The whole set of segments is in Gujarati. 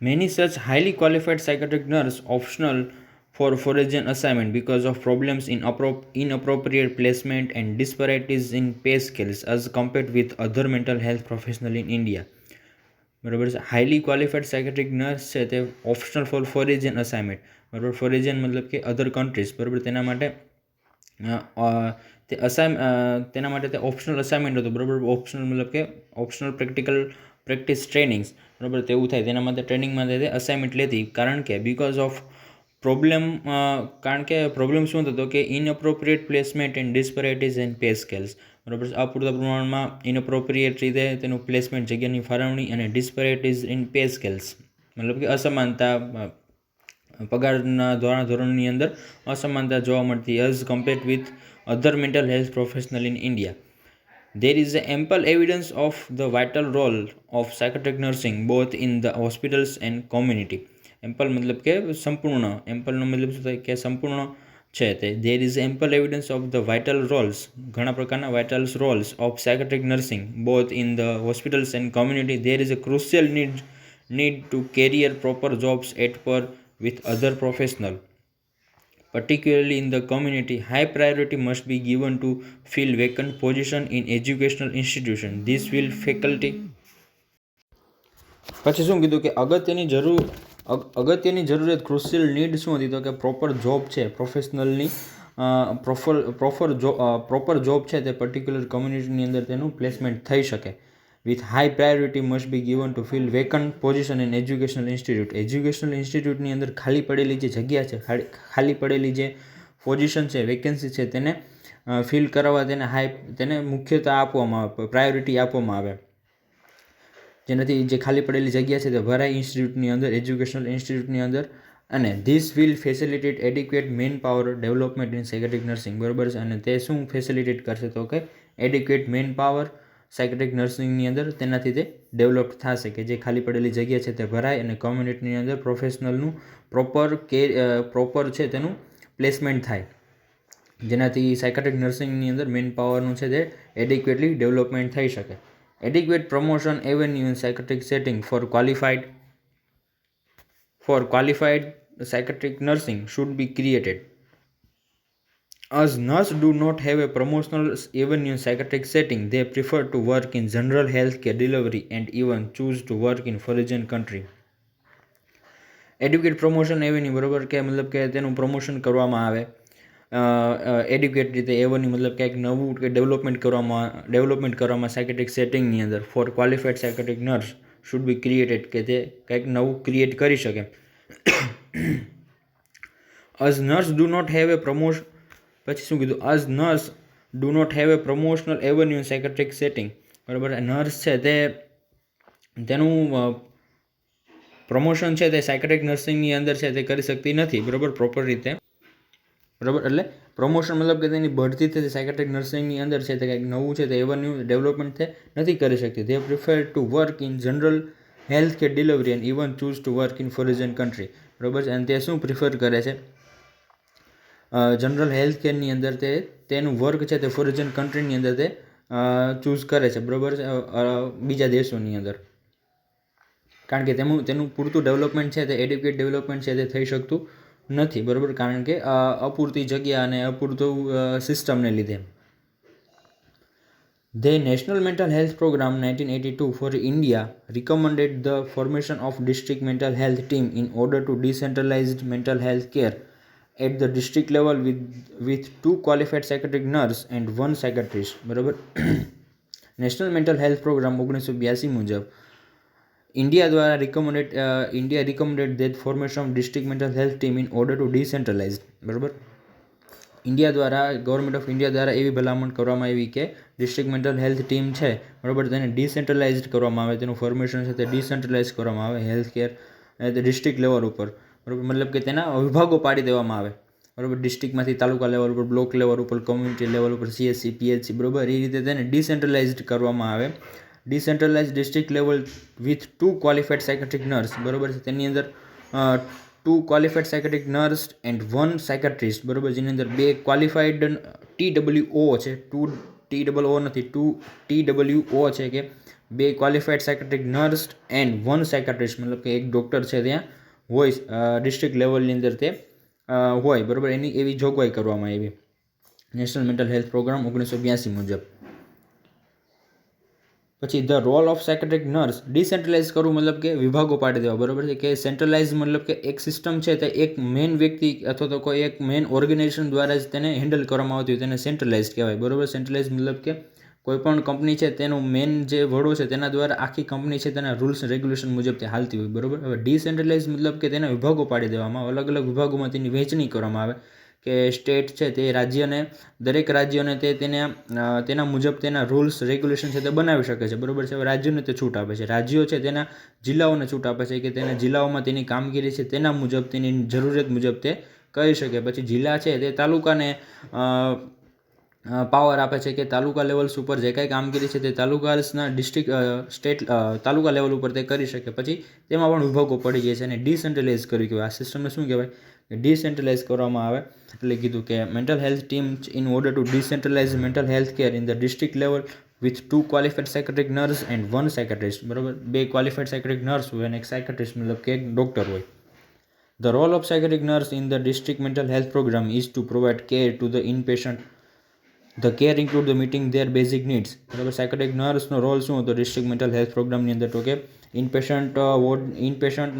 Many such highly qualified psychiatric nurses optional for foreign assignment because of problems in inappropriate placement and disparities in pay scales as compared with other mental health professionals in India. બરાબર છે. હાઈલી ક્વોલિફાઈડ સાયકેટ્રિક નર્સ છે તે ઓપ્શનલ ફોર ફોરેજન અસાઇનમેન્ટ, બરાબર. ફોરેજન મતલબ કે અધર કન્ટ્રીઝ, બરાબર. તેના માટે તેના માટે તે ઓપ્શનલ અસાઇનમેન્ટ હતું, બરાબર. ઓપ્શનલ મતલબ કે ઓપ્શનલ પ્રેક્ટિસ ટ્રેનિંગ્સ, બરાબર. તેવું થાય તેના માટે ટ્રેનિંગમાં તે અસાઇનમેન્ટ લેતી, કારણ કે બીકોઝ ઓફ કારણ કે પ્રોબ્લેમ શું થતો કે inappropriate placement and disparities and pay scales, બરાબર. અપૂરતા પ્રમાણમાં ઇનઅપ્રોપ્રિએટ રીતે તેનું પ્લેસમેન્ટ, જગ્યાની ફાળવણી, અને ડિસ્પેરિટીઝ ઇન પે સ્કેલ્સ મતલબ કે અસમાનતા, પગારના ધોરણની અંદર અસમાનતા જોવા મળતી as compared with other mental health professional in India. There is ample evidence of the vital role of psychiatric nursing both in the hospitals and community. Ample મતલબ કે સંપૂર્ણ, એમ્પલનો મતલબ શું થાય કે સંપૂર્ણ છે તે. There is ample evidence of the vital Rolls, ઘણા પ્રકારના vitals Rolls of psychiatric nursing both in the hospitals and community. There is a crucial need to career proper jobs at par with other professional, particularly in the community. High priority must be given to fill vacant position in educational institution. This will faculty. પછી શું કીધું કે અગત્યની જરૂરિયાત ક્રુશિયલ નીડ શું હતી તો કે પ્રોપર જોબ છે પ્રોફેશનલની, પ્રોપર જોબ છે તે પર્ટિક્યુલર કમ્યુનિટીની અંદર તેનું પ્લેસમેન્ટ થઈ શકે. With high priority must be given to fill vacant position in educational institute. Educational ઇન્સ્ટિટ્યૂટની અંદર ખાલી પડેલી જે જગ્યા છે, ખાલી પડેલી જે પોઝિશન છે, વેકેન્સી છે, તેને ફિલ કરાવવા તેને મુખ્યતા આપવામાં આવે, પ્રાયોરિટી આપવામાં આવે, જેનાથી જે ખાલી પડેલી જગ્યા છે તે ભરાય ઇન્સ્ટિટ્યૂટની અંદર, એજ્યુકેશનલ ઇન્સ્ટિટ્યૂટની અંદર. અને this will facilitate adequate man power development in psychiatric nursing, બરાબર છે. અને તે શું ફેસિલિટેટ કરશે તો કે એડિક્વેટ મેન પાવર સાયકેટ્રિક નર્સિંગની અંદર તેનાથી તે ડેવલપ થશે કે જે ખાલી પડેલી જગ્યા છે તે ભરાય અને કોમ્યુનિટીની અંદર પ્રોફેશનલનું પ્રોપર છે તેનું પ્લેસમેન્ટ થાય, જેનાથી સાયકેટ્રિક નર્સિંગની અંદર મેન પાવરનું છે તે એડિક્વેટલી ડેવલપમેન્ટ થઈ શકે. Adequate promotion avenue in psychiatric setting for qualified psychiatric nursing should be created. As nurses do not have a promotional avenue in psychiatric setting, they prefer to work in general healthcare delivery and even choose to work in foreign country. Educate promotion avenue, બરાબર, કે મતલબ કે તેનું પ્રમોશન કરવામાં આવે એડ્યુકેટ રીતે. એવન્યુ મતલબ કંઈક નવું કે ડેવલપમેન્ટ કરવામાં સાયકેટ્રિક સેટિંગની અંદર for qualified psychiatric nurse should be created, કે તે કંઈક નવું ક્રિએટ કરી શકે. As nurse do not have a promotion, પછી શું કીધું, as nurse do not have a promotional avenue in psychiatric setting, બરાબર. નર્સ છે તેનું પ્રમોશન છે તે સાયકેટ્રિક નર્સિંગની અંદર છે તે કરી શકતી નથી, બરાબર, પ્રોપર રીતે, બરાબર. એટલે પ્રમોશન મતલબ કે તેની બઢતી છે તે સાયકેટ્રિક નર્સિંગની અંદર છે તે કંઈક નવું છે તે એવન્યુ ડેવલપમેન્ટ તે નથી કરી શકતી. They prefer to work in general health care delivery and even choose to work in foreign country, બરાબર છે. અને તે શું પ્રિફર કરે છે જનરલ હેલ્થ કેરની અંદર તેનું વર્ક છે તે ફોરેન કન્ટ્રીની અંદર તે ચૂઝ કરે છે, બરાબર છે, બીજા દેશોની અંદર, કારણ કે તેનું પૂરતું ડેવલપમેન્ટ છે તે એડ્યુકેટ ડેવલપમેન્ટ છે તે થઈ શકતું નથી, બરાબર, કારણ કે અપૂરતી જગ્યા અને અપૂરતું સિસ્ટમને લીધે. The National Mental Health Program 1982 for India recommended the formation of district mental health team in order to decentralize mental health care at the district level with 2 qualified psychiatric nurse and 1 psychiatrist, બરાબર. નેશનલ મેન્ટલ હેલ્થ પ્રોગ્રામ 1982 મુજબ India recommended that formation of district mental health team in order to decentralize, બરાબર. ઇન્ડિયા દ્વારા, ગવર્મેન્ટ ઓફ ઇન્ડિયા દ્વારા એવી ભલામણ કરવામાં આવી કે ડિસ્ટ્રિક્ટ મેન્ટલ હેલ્થ ટીમ છે, બરાબર, તેને ડિસેન્ટ્રલાઇઝડ કરવામાં આવે, તેનું ફોર્મેશન છે તે ડિસેન્ટ્રલાઇઝ કરવામાં આવે હેલ્થ કેર ડિસ્ટ્રિક્ટ લેવલ ઉપર, બરાબર. મતલબ કે તેના વિભાગો પાડી દેવામાં આવે, બરાબર. ડિસ્ટ્રિક્ટમાંથી તાલુકા લેવલ ઉપર, બ્લોક લેવલ ઉપર, કોમ્યુનિટી લેવલ ઉપર, CSC, PHC, બરાબર, એ રીતે તેને ડિસેન્ટ્રલાઇઝડ કરવામાં આવે. Decentralise district level with 2 qualified psychiatric nurse, બરાબર છે. તેની અંદર 2 qualified psychiatric nurse and 1 psychiatrist, બરાબર, જેની અંદર 2 ક્વોલિફાઈડ TWO છે, 2 TOO નથી, 2 TWO છે કે બે qualified psychiatric nurse and 1 psychiatrist, મતલબ કે એક ડૉક્ટર છે ત્યાં હોય ડિસ્ટ્રિક્ટ લેવલની અંદર તે હોય, બરાબર. એની એવી જોગવાઈ કરવામાં આવી નેશનલ મેન્ટલ હેલ્થ પ્રોગ્રામ 1982 મુજબ. પછી the role of psychiatric nurse, decentralize કરવું મતલબ કે વિભાગો પાડી દેવા, બરાબર છે. કે સેન્ટ્રલાઇઝ મતલબ કે એક સિસ્ટમ છે તે એક મેઇન વ્યક્તિ અથવા તો કોઈ એક મેઇન ઓર્ગેનાઇઝેશન દ્વારા જ તેને હેન્ડલ કરવામાં આવતી હોય તેને સેન્ટ્રલાઇઝ કહેવાય, બરાબર. સેન્ટ્રલાઇઝ મતલબ કે કોઈ પણ કંપની છે તેનું મેઇન જે વડો છે તેના દ્વારા આખી કંપની છે તેના રૂલ્સ રેગ્યુલેશન મુજબ તે હાલતી હોય, બરાબર. હવે ડિસેન્ટ્રલાઇઝ મતલબ કે તેના વિભાગો પાડી દેવામાં આવે, અલગ અલગ વિભાગોમાં તેની વહેંચણી કરવામાં આવે કે સ્ટેટ છે તે રાજ્યને, દરેક રાજ્યોને તેના મુજબ તેના રૂલ્સ રેગ્યુલેશન છે તે બનાવી શકે છે, બરાબર છે. હવે રાજ્યોને તે છૂટ આપે છે, રાજ્યો છે તેના જિલ્લાઓને છૂટ આપે છે કે તેના જિલ્લાઓમાં તેની કામગીરી છે તેના મુજબ તેની જરૂરિયાત મુજબ તે કરી શકે. પછી જિલ્લા છે તે તાલુકાને પાવર આપે છે કે તાલુકા લેવલ્સ ઉપર જે કાંઈ કામગીરી છે તે તાલુકાના સ્ટેટ તાલુકા લેવલ ઉપર તે કરી શકે. પછી તેમાં પણ વિભાગો પડી જાય છે અને ડિસેન્ટ્રલાઇઝ કર્યું કહેવાય. આ સિસ્ટમને શું કહેવાય? ડિસેન્ટ્રલાઇઝ કરવામાં આવે. એટલે કીધું કે mental health team in order to decentralise mental health care in the district level with 2 qualified psychiatric nurse and 1 psychiatrist, બરાબર. 2 ક્વોલિફાઈડ સાયકેટ્રિક નર્સ હોય અને એક સાયકેટ્રિસ્ટ મતલબ કે એક ડૉક્ટર હોય. The role of psychiatric nurse in the district mental health program is to provide care to the inpatient. The care include the meeting their basic needs, બરાબર. સાયકેટ્રિક નર્સનો રોલ શું હતો ડિસ્ટ્રિક્ટ મેન્ટલ હેલ્થ પ્રોગ્રામની અંદર? તો કે ઇનપેશન્ટ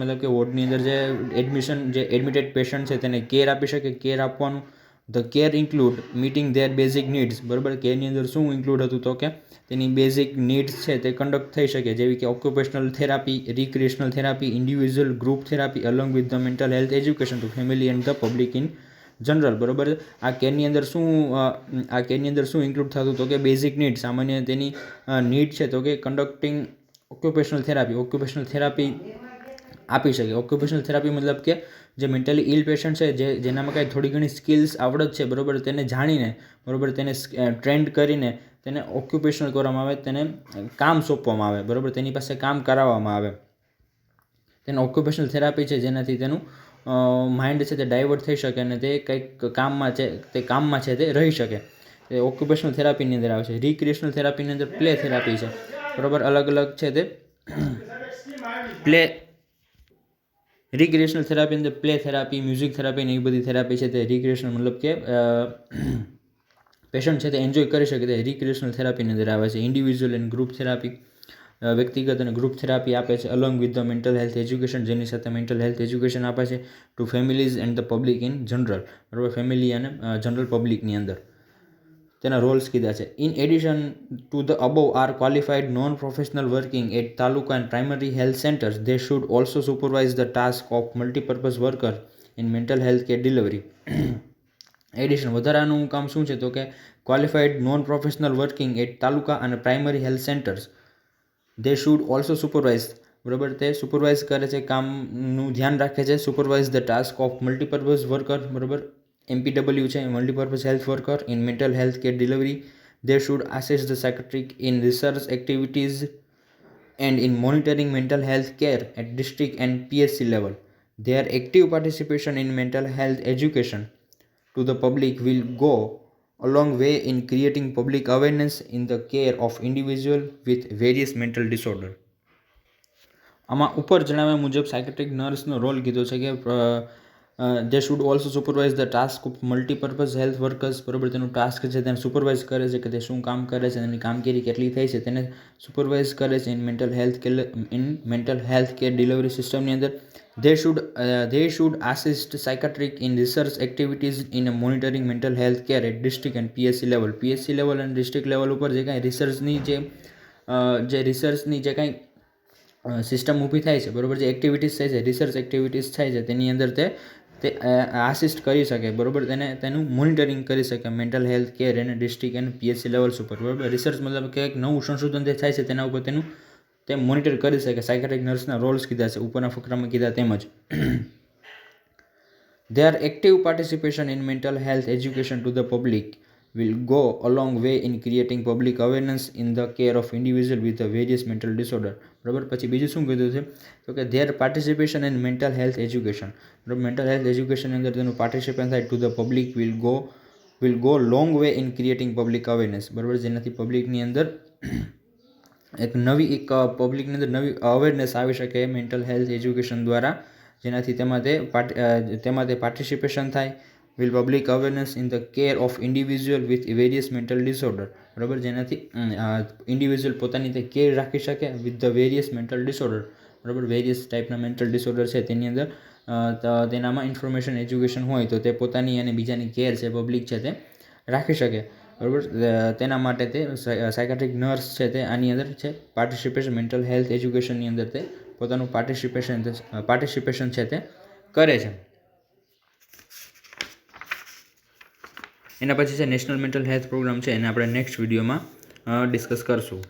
મતલબ કે વોર્ડની અંદર જે એડમિટેડ પેશન્ટ છે તેને કેર આપી શકે, કેર આપવાનું. The care include meeting their basic needs, બરાબર. કેરની અંદર શું ઇન્ક્લુડ હતું? તો કે તેની બેઝિક નીડ્સ છે તે કન્ડક્ટ થઈ શકે, જેવી કે occupational therapy, recreational therapy, individual group therapy along with the mental health education two family and the public in general, બરાબર. આ કેરની અંદર શું ઇન્ક્લુડ થતું? તો કે બેઝિક નીડ, સામાન્ય તેની નીડ છે તો કે કન્ડક્ટિંગ ઓક્યુપેશનલ થેરાપી આપી શકે. ઓક્યુપેશનલ થેરાપી મતલબ કે જે મેન્ટલી ઇલ પેશન્ટ છે જેનામાં કાંઈ થોડી ઘણી સ્કિલ્સ આવડત છે, બરાબર, તેને જાણીને, બરાબર, તેને ટ્રેન્ડ કરીને તેને ઓક્યુપેશનલ કરવામાં આવે, તેને કામ સોંપવામાં આવે, બરાબર, તેની પાસે કામ કરાવવામાં આવે. તેને ઓક્યુપેશનલ થેરાપી છે જેનાથી તેનું માઇન્ડ છે તે ડાયવર્ટ થઈ શકે અને તે કંઈક કામમાં છે તે રહી શકે. એ ઓક્યુપેશનલ થેરાપીની અંદર આવે છે. રિક્રિએશનલ થેરાપીની અંદર પ્લે થેરાપી છે, બરાબર. અલગ અલગ છે તે રિક્રિએશનલ થેરાપી અંદર પ્લે થેરાપી, મ્યુઝિક થેરાપી ને એ બધી થેરાપી છે તે રિક્રિએશનલ મતલબ કે પેશન્ટ છે તે એન્જોય કરી શકે તે રિક્રિએશનલ થેરાપીની અંદર આવે છે. ઇન્ડિવિજ્યુઅલ એન્ડ ગ્રુપ થેરાપી, વ્યક્તિગત અને ગ્રુપ થેરાપી આપે છે along with the mental health education, જેની સાથે મેન્ટલ હેલ્થ એજ્યુકેશન આપે છે to families and the public in general, બરાબર. ફેમિલી અને જનરલ પબ્લિકની અંદર તેના રોલ્સ કીધા છે. In addition to the above are qualified non professional working at taluka and primary health centres, they should also supervise the task of multipurpose worker in mental health care delivery. Addition વધારાનું કામ શું છે? તો કે qualified non professional working at taluka અને primary health centres, they should also supervise, બરાબર, તે સુપરવાઇઝ કરે છે, કામનું ધ્યાન રાખે છે. Supervise the task of multipurpose worker, બરાબર. MPW છે multipurpose health worker in mental health care delivery. They should assist the psychiatric in research activities and in monitoring mental health care at district and PSC level. Their active participation in mental health education to the public will go a long way in creating public awareness in the care of individual with various mental disorder. આમાં ઉપર જણાવ્યા મુજબ સાયકેટ્રિક નર્સનો રોલ કીધો છે કે દે should also supervise the task of multipurpose health workers, બરાબર. તેનું ટાસ્ક છે તેને સુપરવાઇઝ કરે છે કે તે શું કામ કરે છે, તેની કામગીરી કેટલી થઈ છે તેને સુપરવાઇઝ કરે છે. In mental health care delivery સિસ્ટમની અંદર they should assist psychiatric in research activities in monitoring mental health care at district and PSC level. PSC level અને district level ઉપર જે કાંઈ રિસર્ચની જે કાંઈ સિસ્ટમ ઊભી થાય છે, બરાબર, જે એક્ટિવિટીઝ થાય છે, રિસર્ચ એક્ટિવિટીઝ થાય છે તેની અંદર તે આસિસ્ટ કરી શકે, બરાબર, તેનું મોનિટરિંગ કરી શકે મેન્ટલ હેલ્થ કેર અને ડિસ્ટ્રિક્ટ અને PSC લેવલ્સ ઉપર, બરાબર. રિસર્ચ મતલબ કે એક નવું સંશોધન જે થાય છે તેના ઉપર તે મોનિટર કરી શકે. સાયકેટ્રિક નર્સના રોલ્સ કીધા છે ઉપરના ફકરામાં કીધા તેમજ. Their active participation in mental health education to the public will go a long way in creating public awareness in the care of individual with the various mental disorder, બરાબર. પછી બીજું શું કીધું છે? તો કે their participation in mental health education, બરાબર. મેન્ટલ હેલ્થ એજ્યુકેશનની અંદર તેનું પાર્ટિસિપેશન થાય to the public will go long way in creating public awareness, બરાબર, જેનાથી પબ્લિકની અંદર એક પબ્લિકની અંદર નવી અવેરનેસ આવી શકે મેન્ટલ હેલ્થ એજ્યુકેશન દ્વારા, જેનાથી તેમાં તે પાર્ટિસિપેશન થાય. Will public awareness in the care of individual with various mental disorder, બરાબર, જેનાથી ઇન્ડિવિજ્યુઅલ પોતાની તે કેર રાખી શકે with the various mental disorder, બરાબર, વેરિયસ ટાઈપના મેન્ટલ ડિસઓર્ડર છે તેની અંદર તેનામાં ઇન્ફોર્મેશન એજ્યુકેશન હોય તો તે પોતાની અને બીજાની કેર છે પબ્લિક છે તે રાખી શકે, બરાબર. તેના માટે તે સાયકાટ્રિક નર્સ છે તે આની અંદર છે પાર્ટિસિપેશન મેન્ટલ હેલ્થ એજ્યુકેશનની અંદર તે પોતાનું પાર્ટિસિપેશન છે તે કરે છે. એના પછી છે નેશનલ મેન્ટલ હેલ્થ પ્રોગ્રામ છે, એને આપણે નેક્સ્ટ વિડીયોમાં ડિસ્કસ કરશું.